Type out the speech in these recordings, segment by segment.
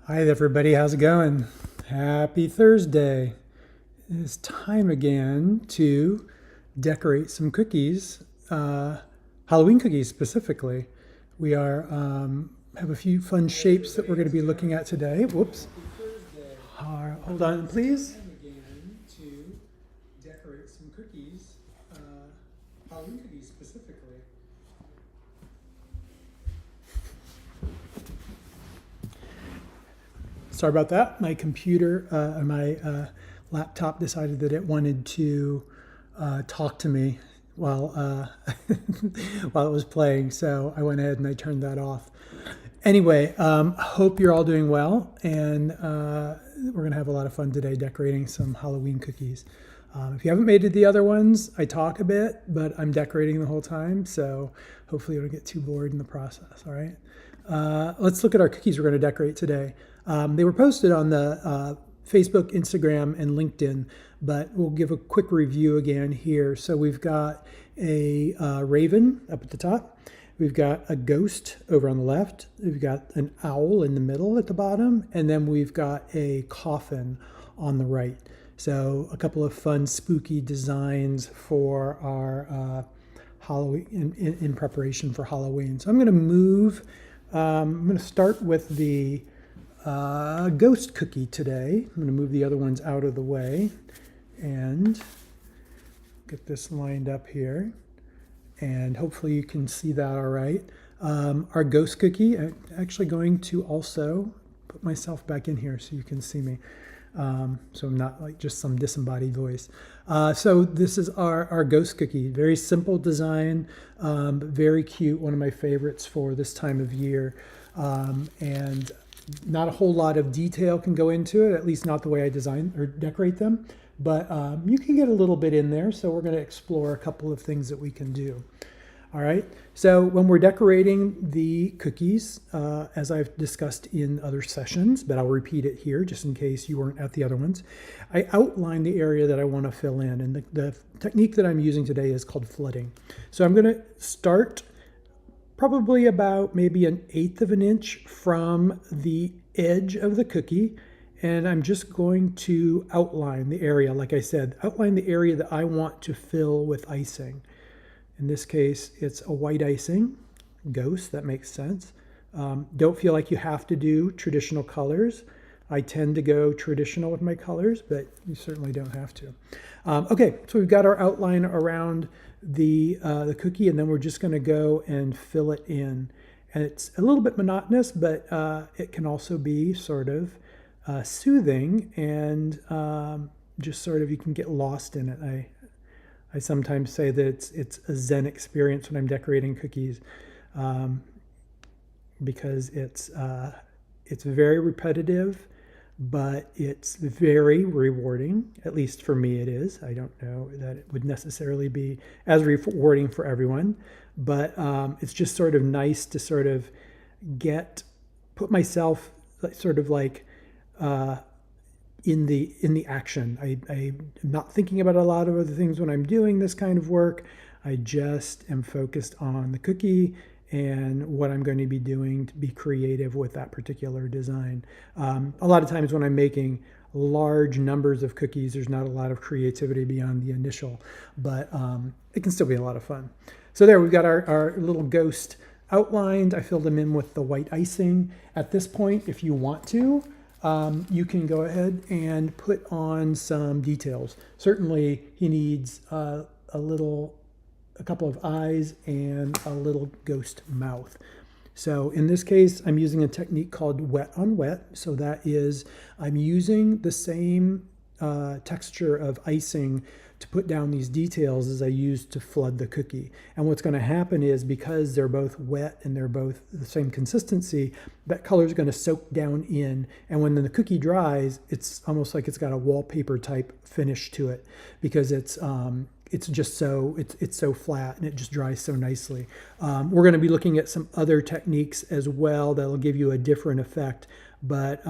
Hi everybody, how's it going? Happy Thursday. It's time again to decorate some cookies, Halloween cookies specifically. We have a few fun shapes that we're going to be looking at today. Whoops. Hold on, please. Time again to decorate some cookies, Halloween cookies specifically. Sorry about that. My computer, my laptop decided that it wanted to talk to me while while it was playing, so I went ahead and I turned that off. Anyway, hope you're all doing well, and we're gonna have a lot of fun today decorating some Halloween cookies. If you haven't made it the other ones, I talk a bit, but I'm decorating the whole time, so hopefully you don't get too bored in the process. All right. Let's look at our cookies we're going to decorate today. They were posted on the Facebook, Instagram, and LinkedIn, but we'll give a quick review again here. So we've got a raven up at the top. We've got a ghost over on the left. We've got an owl in the middle at the bottom. And then we've got a coffin on the right. So a couple of fun, spooky designs for our Halloween in preparation for Halloween. So I'm going to start with the ghost cookie today. I'm going to move the other ones out of the way and get this lined up here. And hopefully you can see that all right. Our ghost cookie, I'm actually going to also put myself back in here so you can see me. So I'm not like just some disembodied voice. So this is our ghost cookie. Very simple design, but very cute. One of my favorites for this time of year. And not a whole lot of detail can go into it, at least not the way I design or decorate them. But you can get a little bit in there. So we're going to explore a couple of things that we can do. All right, so when we're decorating the cookies, as I've discussed in other sessions, but I'll repeat it here just in case you weren't at the other ones, I outline the area that I want to fill in. And the technique that I'm using today is called flooding. So I'm going to start probably about maybe 1/8 of an inch from the edge of the cookie. And I'm just going to outline the area, like I said, outline the area that I want to fill with icing. In this case, it's a white icing, ghost, that makes sense. Don't feel like you have to do traditional colors. I tend to go traditional with my colors, but you certainly don't have to. Okay, so we've got our outline around the cookie, and then we're just going to go and fill it in. And it's a little bit monotonous, but it can also be sort of soothing and just sort of you can get lost in it. I sometimes say that it's a Zen experience when I'm decorating cookies because it's very repetitive, but it's very rewarding. At least for me it is. I don't know that it would necessarily be as rewarding for everyone, but it's just sort of nice to sort of put myself sort of like in the action. I'm not thinking about a lot of other things when I'm doing this kind of work. I just am focused on the cookie and what I'm going to be doing to be creative with that particular design. A lot of times when I'm making large numbers of cookies, there's not a lot of creativity beyond the initial, but it can still be a lot of fun. So there, we've got our little ghost outlined. I filled them in with the white icing. At this point, if you want to, you can go ahead and put on some details. Certainly he needs a couple of eyes and a little ghost mouth. So in this case, I'm using a technique called wet on wet. So that is, I'm using the same texture of icing to put down these details as I used to flood the cookie. And what's going to happen is because they're both wet and they're both the same consistency, that color is going to soak down in. And when the cookie dries, it's almost like it's got a wallpaper type finish to it because it's just it's so flat and it just dries so nicely. We're going to be looking at some other techniques as well that'll give you a different effect, but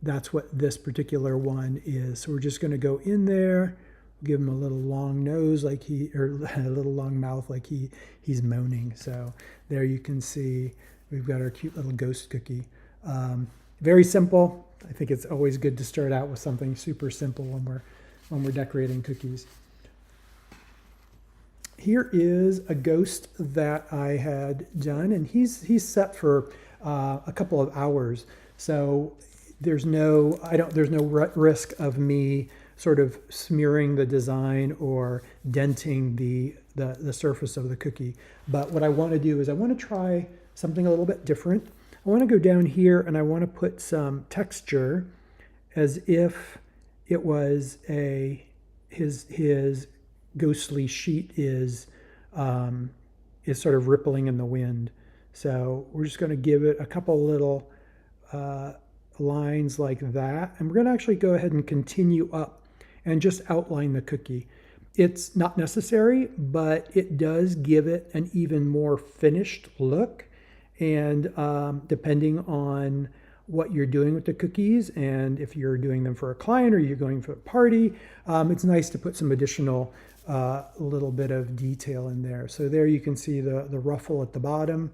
that's what this particular one is. So we're just going to go in there. Give him a little long nose or a little long mouth like he's moaning. So there you can see we've got our cute little ghost cookie. Very simple. I think it's always good to start out with something super simple when we're decorating cookies. Here is a ghost that I had done, and he's set for a couple of hours. So there's no risk of me sort of smearing the design or denting the surface of the cookie. But what I want to do is I want to try something a little bit different. I want to go down here and I want to put some texture as if it was his ghostly sheet is sort of rippling in the wind. So we're just going to give it a couple little lines like that, and we're going to actually go ahead and continue up and just outline the cookie. It's not necessary, but it does give it an even more finished look. And depending on what you're doing with the cookies, and if you're doing them for a client or you're going for a party, it's nice to put some additional little bit of detail in there. So there you can see the ruffle at the bottom,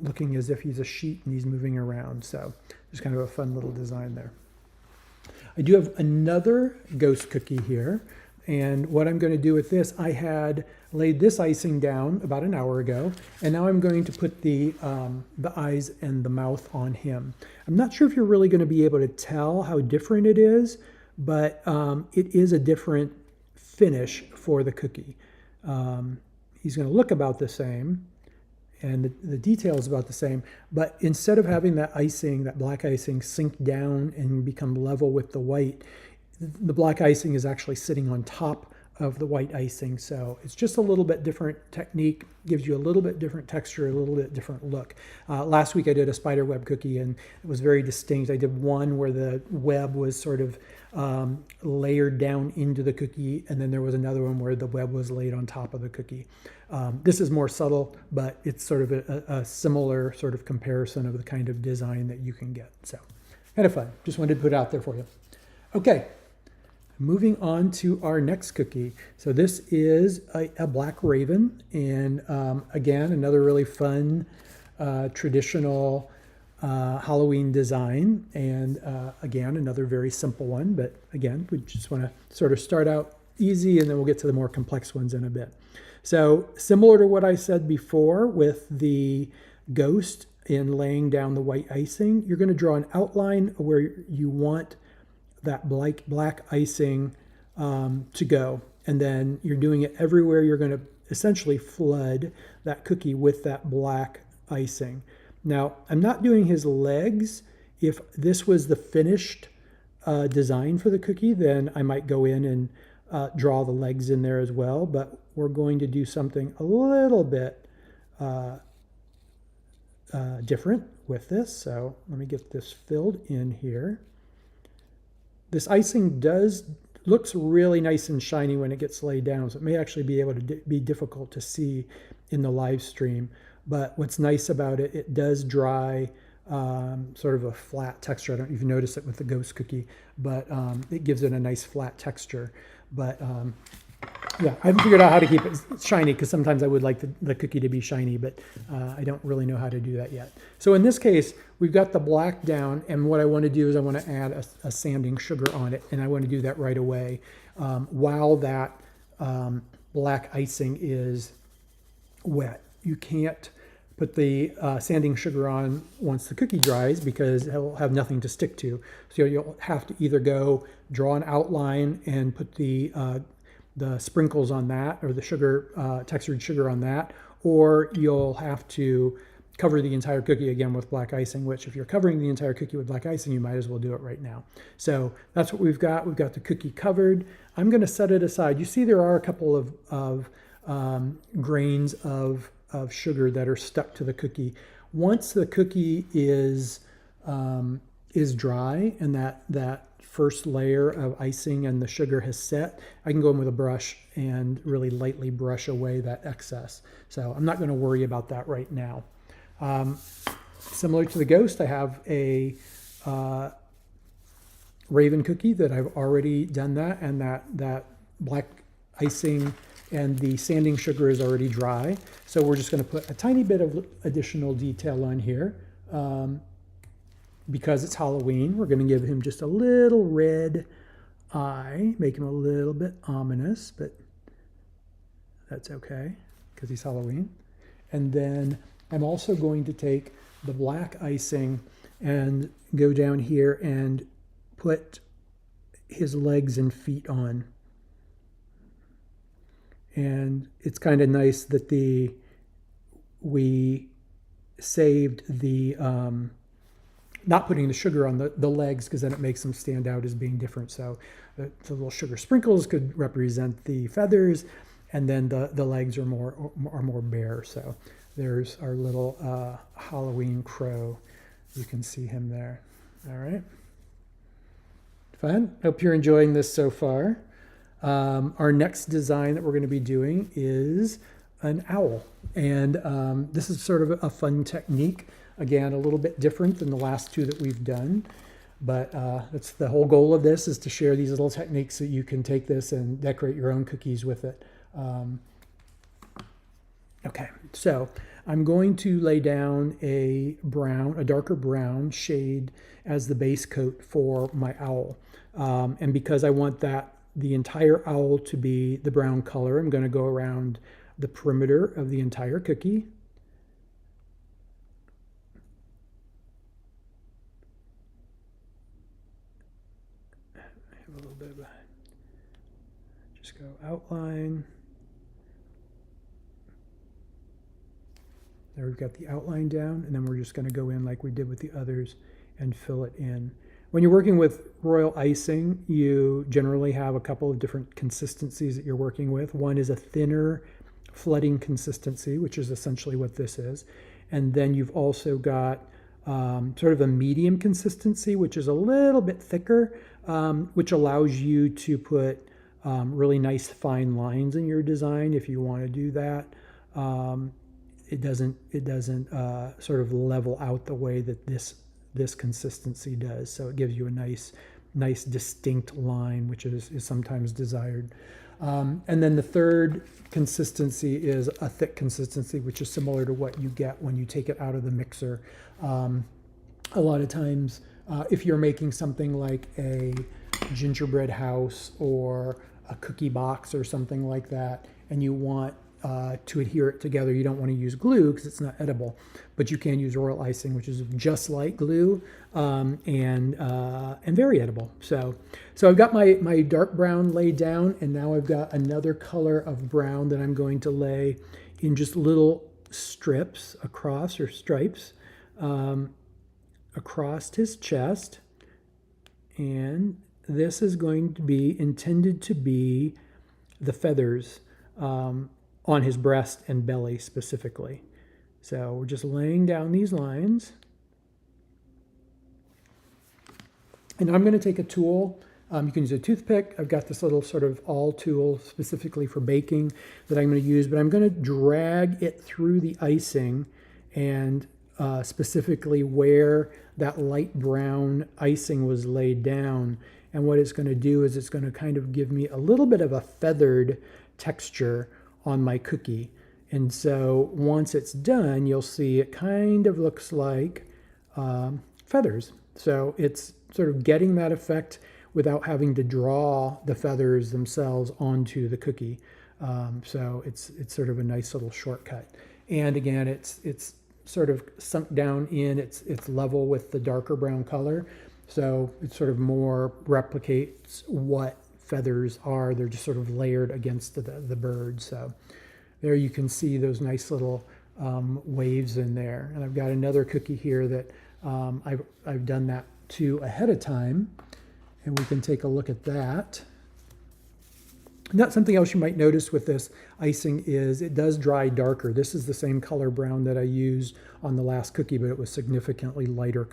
looking as if he's a sheet and he's moving around. So just kind of a fun little design there. I do have another ghost cookie here. And what I'm going to do with this, I had laid this icing down about an hour ago, and now I'm going to put the eyes and the mouth on him. I'm not sure if you're really going to be able to tell how different it is, but it is a different finish for the cookie. He's going to look about the same, and the detail is about the same, but instead of having that icing, that black icing, sink down and become level with the white, the black icing is actually sitting on top of the white icing. So it's just a little bit different technique, gives you a little bit different texture, a little bit different look. Last week I did a spider web cookie and it was very distinct. I did one where the web was sort of layered down into the cookie, and then there was another one where the web was laid on top of the cookie. This is more subtle, but it's sort of a similar sort of comparison of the kind of design that you can get. So kind of fun. Just wanted to put it out there for you. Okay. Moving on to our next cookie. So this is a black raven, and again, another really fun traditional Halloween design, and again, another very simple one, but again, we just want to sort of start out easy and then we'll get to the more complex ones in a bit. So similar to what I said before with the ghost in laying down the white icing, you're going to draw an outline where you want that black icing to go, and then you're doing it everywhere. You're going to essentially flood that cookie with that black icing. Now, I'm not doing his legs. If this was the finished design for the cookie, then I might go in and draw the legs in there as well, but we're going to do something a little bit different with this. So let me get this filled in here. This icing looks really nice and shiny when it gets laid down, so it may actually be able to be difficult to see in the live stream. But what's nice about it, it does dry sort of a flat texture. I don't even notice it with the ghost cookie, but it gives it a nice flat texture. But yeah, I haven't figured out how to keep it shiny, because sometimes I would like the cookie to be shiny, but I don't really know how to do that yet. So in this case, we've got the black down, and what I want to do is I want to add a sanding sugar on it, and I want to do that right away while that black icing is wet. You can't put the sanding sugar on once the cookie dries, because it will have nothing to stick to. So you'll have to either go draw an outline and put the sprinkles on that, or the sugar, textured sugar on that, or you'll have to cover the entire cookie again with black icing, which if you're covering the entire cookie with black icing, you might as well do it right now. So that's what we've got. We've got the cookie covered. I'm going to set it aside. You see there are a couple of grains of sugar that are stuck to the cookie. Once the cookie is dry and that first layer of icing and the sugar has set, I can go in with a brush and really lightly brush away that excess. So I'm not going to worry about that right now. Similar to the ghost, I have a raven cookie that I've already done that, and that black icing and the sanding sugar is already dry. So we're just going to put a tiny bit of additional detail on here. because it's Halloween, we're going to give him just a little red eye, make him a little bit ominous, but that's okay because he's Halloween. And then I'm also going to take the black icing and go down here and put his legs and feet on. And it's kind of nice that we saved the not putting the sugar on the legs, because then it makes them stand out as being different. So the little sugar sprinkles could represent the feathers, and then the legs are more bare. So there's our little Halloween crow. You can see him there. All right. Fun. Hope you're enjoying this so far. Our next design that we're going to be doing is an owl. And this is sort of a fun technique. Again, a little bit different than the last two that we've done. But that's the whole goal of this, is to share these little techniques so you can take this and decorate your own cookies with it. Okay, so I'm going to lay down a darker brown shade as the base coat for my owl. And because I want the entire owl to be the brown color, I'm going to go around the perimeter of the entire cookie. Have a little bit of just go outline. There we've got the outline down, and then we're just going to go in like we did with the others and fill it in. When you're working with royal icing, you generally have a couple of different consistencies that you're working with. One is a thinner flooding consistency, which is essentially what this is. And then you've also got sort of a medium consistency, which is a little bit thicker, which allows you to put really nice fine lines in your design if you want to do that. It doesn't sort of level out the way that this consistency does. So it gives you a nice distinct line, which is sometimes desired. And then the third consistency is a thick consistency, which is similar to what you get when you take it out of the mixer. A lot of times, if you're making something like a gingerbread house or a cookie box or something like that, and you want to adhere it together, you don't want to use glue because it's not edible, but you can use royal icing, which is just like glue, and very edible. So I've got my dark brown laid down, and now I've got another color of brown that I'm going to lay in just little strips across, or stripes, across his chest. And this is going to be intended to be the feathers on his breast and belly specifically. So we're just laying down these lines. And I'm going to take a tool. You can use a toothpick. I've got this little sort of awl tool specifically for baking that I'm going to use, but I'm going to drag it through the icing, and specifically where that light brown icing was laid down. And what it's going to do is it's going to kind of give me a little bit of a feathered texture on my cookie. And so once it's done, you'll see it kind of looks like feathers. So it's sort of getting that effect without having to draw the feathers themselves onto the cookie. So it's sort of a nice little shortcut. And again, it's sort of sunk down in, it's level with the darker brown color. So it sort of more replicates what feathers are. They're just sort of layered against the bird. So there you can see those nice little waves in there. And I've got another cookie here that I've done that to ahead of time, and we can take a look at that. Now, something else you might notice with this icing is it does dry darker. This is the same color brown that I used on the last cookie, but it was significantly lighter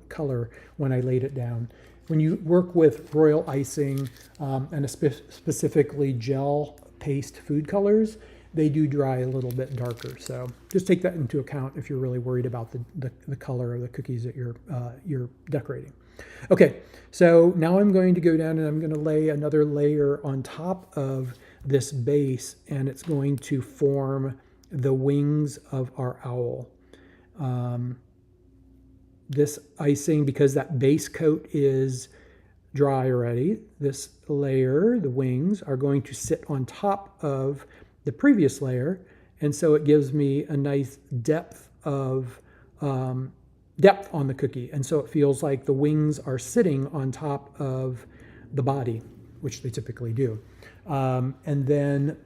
color when I laid it down. When you work with royal icing and specifically gel paste food colors, they do dry a little bit darker. So just take that into account if you're really worried about the color of the cookies that you're decorating. Okay, so now I'm going to go down and I'm going to lay another layer on top of this base, and it's going to form the wings of our owl. this icing, because that base coat is dry already, this layer, the wings, are going to sit on top of the previous layer. And so it gives me a nice depth on the cookie. And so it feels like the wings are sitting on top of the body, which they typically do. And then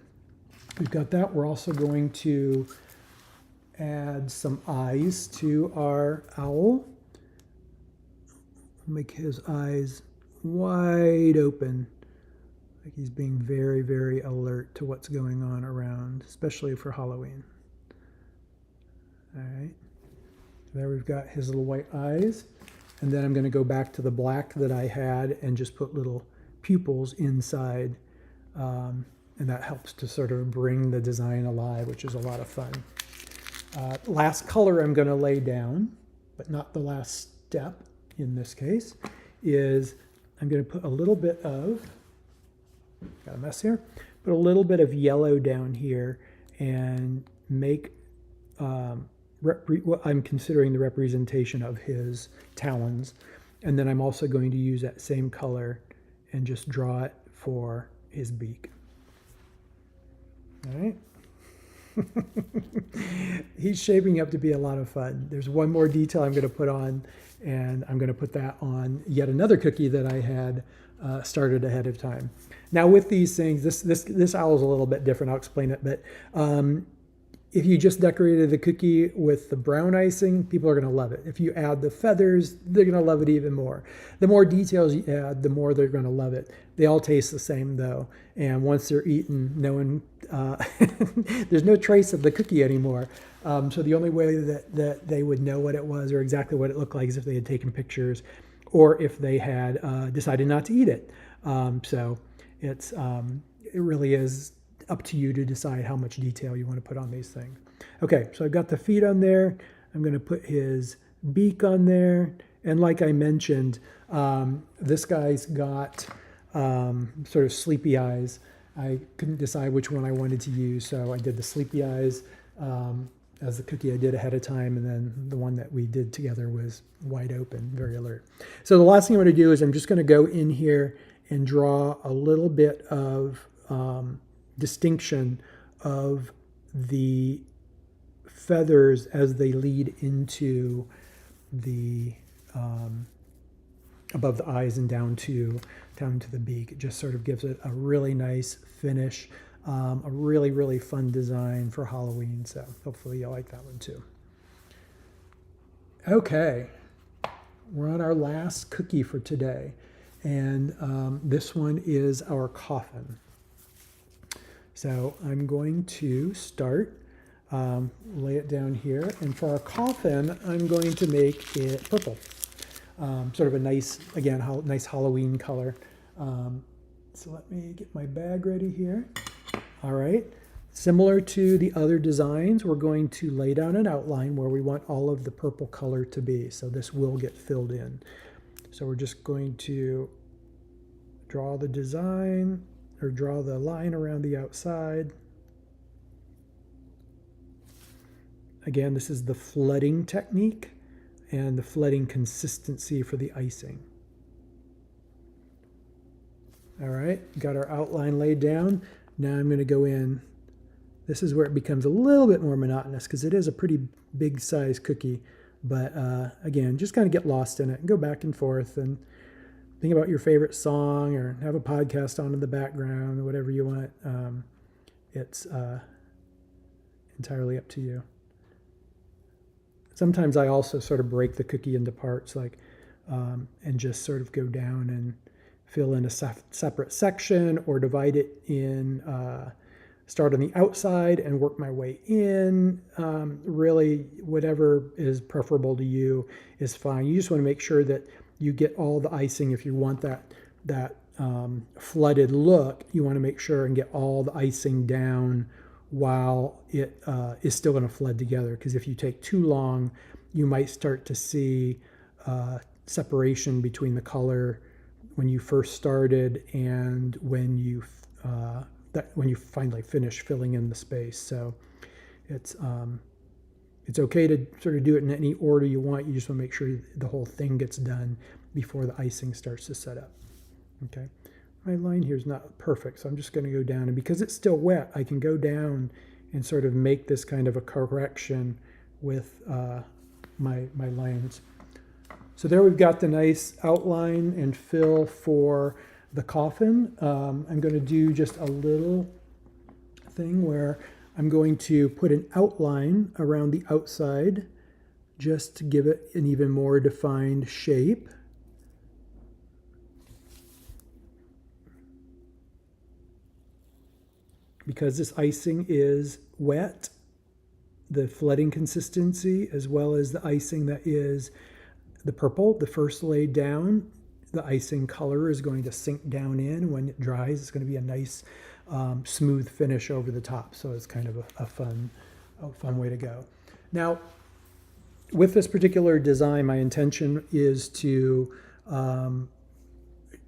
we've got that. We're also going to add some eyes to our owl. Make his eyes wide open, like he's being very, very alert to what's going on around, especially for Halloween. All right, there we've got his little white eyes. And then I'm going to go back to the black that I had and just put little pupils inside. And that helps to sort of bring the design alive, which is a lot of fun. Last color I'm going to lay down, but not the last step in this case, is I'm going to put a little bit of, got a mess here, put a little bit of yellow down here and make what I'm considering the representation of his talons. And then I'm also going to use that same color and just draw it for his beak. All right. He's shaping up to be a lot of fun. There's one more detail I'm going to put on, and I'm going to put that on yet another cookie that I had started ahead of time. Now with these things, this owl is a little bit different. I'll explain it, but if you just decorated the cookie with the brown icing, people are going to love it. If you add the feathers, they're going to love it even more. The more details you add, the more they're going to love it. They all taste the same though, and once they're eaten, no one there's no trace of the cookie anymore. So the only way that they would know what it was or exactly what it looked like is if they had taken pictures, or if they had decided not to eat it. So it really is up to you to decide how much detail you want to put on these things. Okay, so I've got the feet on there. I'm going to put his beak on there. And like I mentioned, this guy's got sort of sleepy eyes. I couldn't decide which one I wanted to use, so I did the sleepy eyes as the cookie I did ahead of time, and then the one that we did together was wide open, very alert. So the last thing I'm going to do is I'm just going to go in here and draw a little bit of distinction of the feathers as they lead into the above the eyes and down to the beak. It just sort of gives it a really nice finish, a really, really fun design for Halloween. So hopefully you'll like that one too. Okay, we're on our last cookie for today, and this one is our coffin. So I'm going to start, lay it down here, and for our coffin, I'm going to make it purple. Sort of a nice, again, nice Halloween color. So let me get my bag ready here. All right. Similar to the other designs, we're going to lay down an outline where we want all of the purple color to be. So this will get filled in. So we're just going to draw the design, or draw the line around the outside. Again, this is the flooding technique and the flooding consistency for the icing. All right, got our outline laid down. Now I'm going to go in. This is where it becomes a little bit more monotonous because it is a pretty big size cookie. But again, just kind of get lost in it and go back and forth and think about your favorite song or have a podcast on in the background or whatever you want. It's entirely up to you. Sometimes I also sort of break the cookie into parts, like, and just sort of go down and fill in a separate section, or divide it in, start on the outside and work my way in. Really, whatever is preferable to you is fine. You just want to make sure that you get all the icing. If you want that flooded look, you want to make sure and get all the icing down while it is still going to flood together. Because if you take too long, you might start to see separation between the color when you first started and when you finally finish filling in the space. So it's It's okay to sort of do it in any order you want. You just want to make sure the whole thing gets done before the icing starts to set up. Okay, my line here is not perfect, so I'm just going to go down. And because it's still wet, I can go down and sort of make this kind of a correction with my lines. So there we've got the nice outline and fill for the coffin. I'm going to do just a little thing where I'm going to put an outline around the outside just to give it an even more defined shape. Because this icing is wet, the flooding consistency, as well as the icing that is the purple, the first laid down, the icing color is going to sink down in. When it dries, it's going to be a nice smooth finish over the top. So it's kind of a fun way to go. Now, with this particular design, my intention is to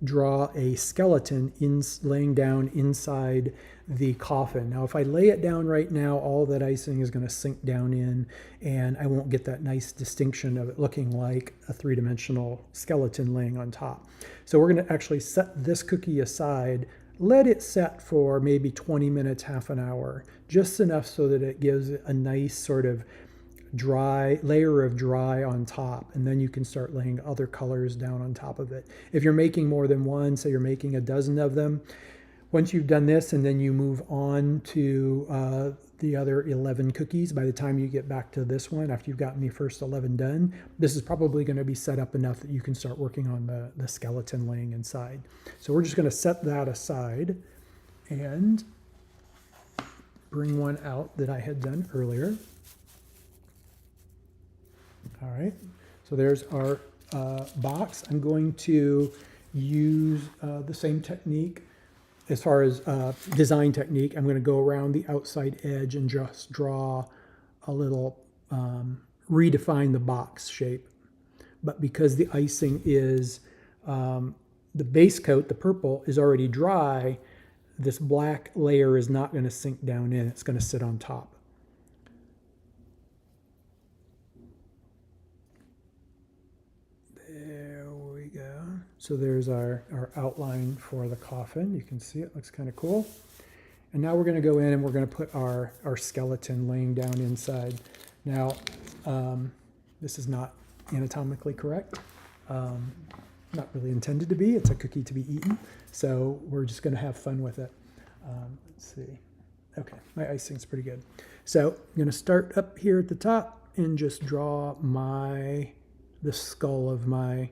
draw a skeleton laying down inside the coffin. Now, if I lay it down right now, all that icing is going to sink down in, and I won't get that nice distinction of it looking like a three-dimensional skeleton laying on top. So we're going to actually set this cookie aside, let it set for maybe 20 minutes, half an hour, just enough so that it gives a nice sort of dry layer of dry on top, and then you can start laying other colors down on top of it. If you're making more than one, say you're making a dozen of them, once you've done this and then you move on to the other 11 cookies, by the time you get back to this one, after you've gotten the first 11 done, this is probably going to be set up enough that you can start working on the skeleton laying inside. So we're just going to set that aside and bring one out that I had done earlier. All right, so there's our box. I'm going to use the same technique as far as design technique. I'm going to go around the outside edge and just draw a little, redefine the box shape. But because the icing is, the base coat, the purple, is already dry, this black layer is not going to sink down in. It's going to sit on top. So there's our outline for the coffin. You can see it looks kind of cool. And now we're going to go in and we're going to put our skeleton laying down inside. Now, this is not anatomically correct. Not really intended to be. It's a cookie to be eaten. So we're just going to have fun with it. Let's see. Okay, my icing's pretty good. So I'm going to start up here at the top and just draw the skull of my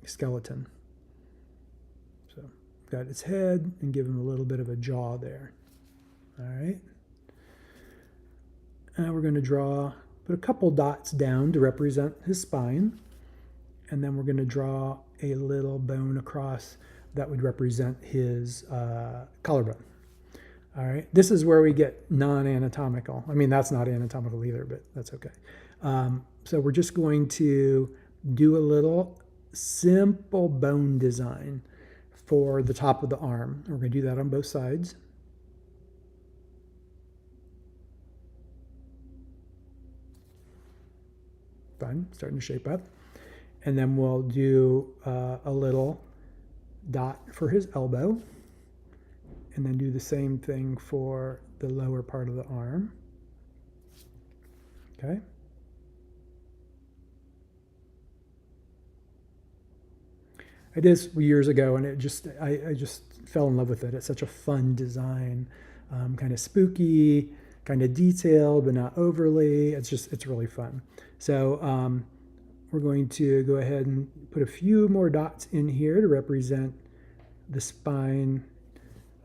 skeleton. So got its head and give him a little bit of a jaw there. All right. And we're going to put a couple dots down to represent his spine. And then we're going to draw a little bone across that would represent his collarbone. All right. This is where we get non-anatomical. I mean, that's not anatomical either, but that's okay. So we're just going to do a little simple bone design for the top of the arm. We're going to do that on both sides. Fun, starting to shape up. And then we'll do a little dot for his elbow. And then do the same thing for the lower part of the arm. Okay. I did this years ago, and I just fell in love with it. It's such a fun design, kind of spooky, kind of detailed, but not overly. It's really fun. So we're going to go ahead and put a few more dots in here to represent the spine,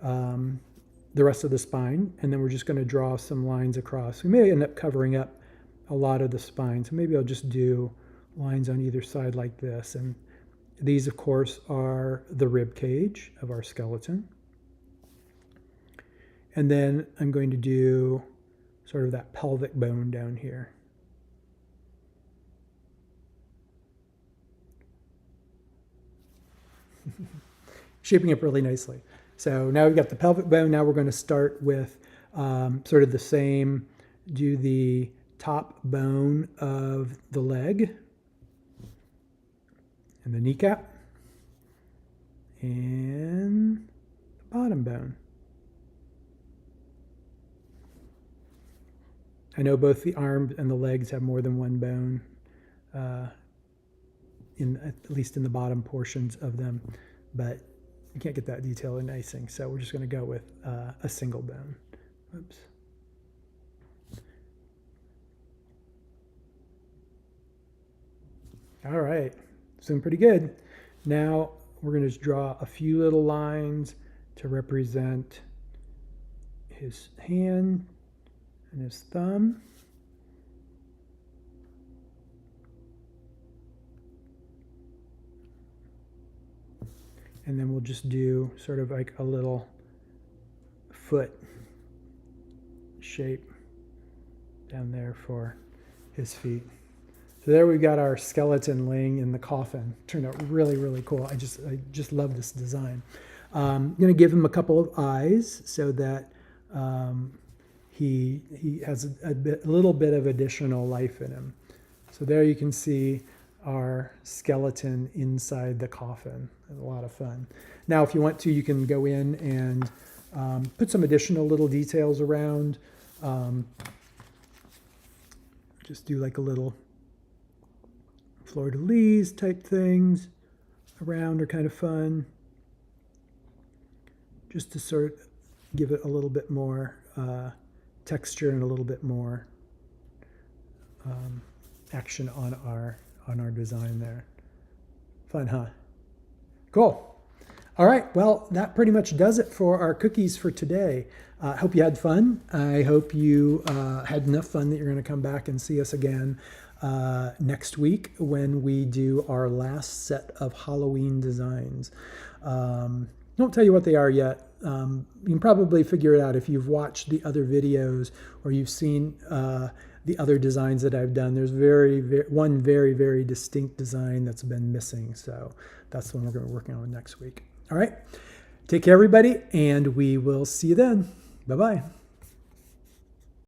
the rest of the spine, and then we're just going to draw some lines across. We may end up covering up a lot of the spine, so maybe I'll just do lines on either side like this. And these, of course, are the rib cage of our skeleton. And then I'm going to do sort of that pelvic bone down here. Shaping up really nicely. So now we've got the pelvic bone. Now we're going to start with sort of the same do the top bone of the leg and the kneecap and the bottom bone. I know both the arms and the legs have more than one bone, at least in the bottom portions of them, but you can't get that detail in icing, so we're just going to go with a single bone. Oops. All right, it's doing pretty good. Now we're going to just draw a few little lines to represent his hand and his thumb. And then we'll just do sort of like a little foot shape down there for his feet. So there we've got our skeleton laying in the coffin. Turned out really, really cool. I just love this design. I'm going to give him a couple of eyes so that he has a little bit of additional life in him. So there you can see our skeleton inside the coffin. A lot of fun. Now, if you want to, you can go in and put some additional little details around. Just do like a little fleur-de-lis type things around are kind of fun. Just to sort of give it a little bit more texture and a little bit more action on our design there. Fun, huh? Cool. All right, well, that pretty much does it for our cookies for today. I hope you had fun. I hope you had enough fun that you're going to come back and see us again next week when we do our last set of Halloween designs. Don't tell you what they are yet. You can probably figure it out if you've watched the other videos or you've seen the other designs that I've done. There's one very, very distinct design that's been missing. So that's the one we're going to be working on next week. All right. Take care, everybody, and we will see you then. Bye-bye.